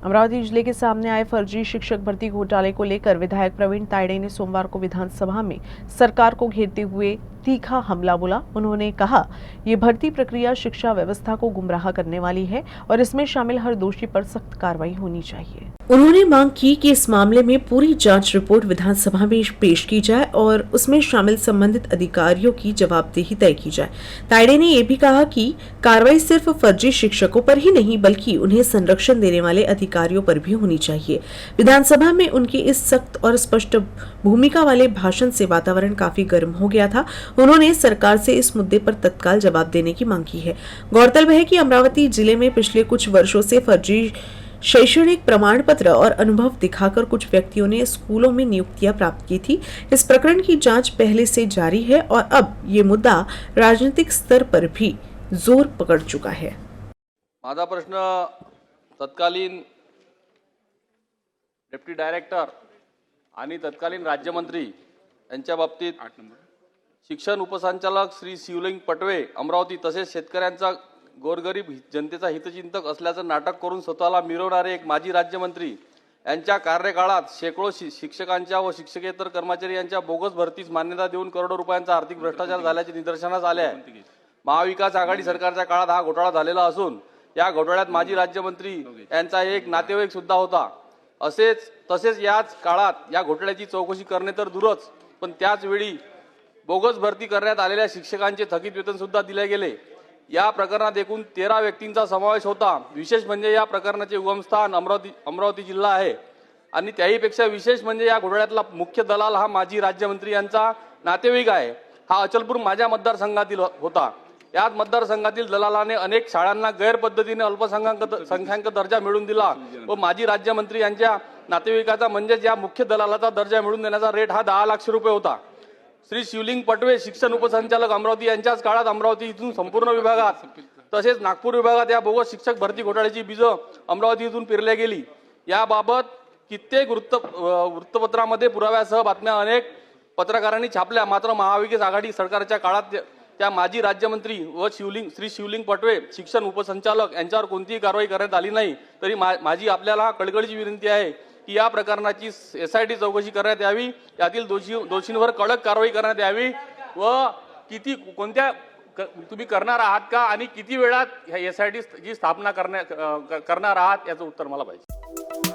अमरावती जिले के सामने आए फर्जी शिक्षक भर्ती घोटाले को लेकर विधायक प्रवीण तायड़े ने सोमवार को विधानसभा में सरकार को घेरते हुए तीखा हमला बोला। उन्होंने कहा, ये भर्ती प्रक्रिया शिक्षा व्यवस्था को गुमराह करने वाली है और इसमें शामिल हर दोषी पर सख्त कार्रवाई होनी चाहिए। उन्होंने मांग की कि इस मामले में पूरी जांच रिपोर्ट विधानसभा में पेश की जाए और उसमें शामिल संबंधित अधिकारियों की जवाबदेही तय की जाए। तायड़े ने यह भी कहा कि कार्रवाई सिर्फ फर्जी शिक्षकों पर ही नहीं बल्कि उन्हें संरक्षण देने वाले अधिकारियों पर भी होनी चाहिए। विधानसभा में उनकी इस सख्त और स्पष्ट भूमिका वाले भाषण से वातावरण काफी गर्म हो गया था। उन्होंने सरकार से इस मुद्दे पर तत्काल जवाब देने की मांग की है। गौरतलब है कि अमरावती जिले में पिछले कुछ वर्षों से फर्जी शैक्षणिक प्रमाण पत्र और अनुभव दिखाकर कुछ व्यक्तियों ने स्कूलों में नियुक्तियां प्राप्त की थी। इस प्रकरण की जांच पहले से जारी है और अब ये मुद्दा राजनीतिक स्तर पर भी जोर पकड़ चुका है। माझा प्रश्न तत्कालीन डेप्टी डायरेक्टर आणि तत्कालीन राज्यमंत्री यांच्या बाबतीत शिक्षण उपसंचालक श्री शिवलिंग पटवे अमरावती तसेच शेतकऱ्यांचा गोरगरीब जनतेचा हितचिंतक असल्याचं नाटक करून स्वतःला मिरवणारे एक माजी राज्यमंत्री यांच्या कार्यकाळात शेकडो शिक्षकांच्या व शिक्षकेतर कर्मचारी यांच्या बोगस भरतीस मान्यता देऊन करोडो रुपयांचा आर्थिक भ्रष्टाचार झाल्याचे निदर्शनास आले आहे। महाविकास आघाडी सरकारच्या काळात हा घोटाळा झालेला असून या घोटाळ्यात माजी राज्यमंत्री यांचा एक नातेवाईक सुद्धा होता। तसेच याच काळात या घोटाळ्याची चौकशी करणे तर दूरच पण त्याच वेळी बोगस भरती करण्यात आलेल्या शिक्षकांचे थकीत वेतन सुद्धा दिले गेले। या प्रकरणात एकूण 13 व्यक्तींचा समावेश होता। विशेष म्हणजे या प्रकरणाचे उगमस्थान अमरावती जिल्हा आहे आणि त्याहीपेक्षा विशेष म्हणजे या घोटाळ्यातला मुख्य दलाल हा माजी राज्यमंत्री यांचा नातेवाईक आहे। हा अचलपूर माझ्या मतदारसंघातील होता। याच मतदारसंघातील दलालाने अनेक शाळांना गैरपद्धतीने अल्पसंख्याक दर्जा मिळवून दिला व माजी राज्यमंत्री यांच्या नातेवाईकाचा म्हणजे या मुख्य दलालाचा दर्जा मिळवून देण्याचा रेट हा 10 लाख रुपये होता। श्री शिवलिंग पटवे शिक्षण उपसंचालक अमरावती यांच्याच काळात अमरावती इथून संपूर्ण विभागात तसेच नागपूर विभागात या बोगस शिक्षक भरती घोटाळ्याची बीज अमरावती इथून पेरल्या गेली। याबाबत कित्येक वृत्तपत्रामध्ये पुराव्यासह बातम्या अनेक पत्रकारांनी छापल्या। मात्र महाविकास आघाडी सरकारच्या काळात त्या माजी राज्यमंत्री व श्री शिवलिंग पटवे शिक्षण उपसंचालक यांच्यावर कोणतीही कारवाई करण्यात आली नाही। तरी माझी आपल्याला कळकळीची विनंती आहे की या प्रकरणाची SIT चौकशी करण्यात यावी, यातील दोषींवर कडक कारवाई करण्यात यावी व कोणत्या तुम्ही करणार आहात का आणि किती वेळात SIT ची स्थापना करणार आहात याचं उत्तर मला पाहिजे।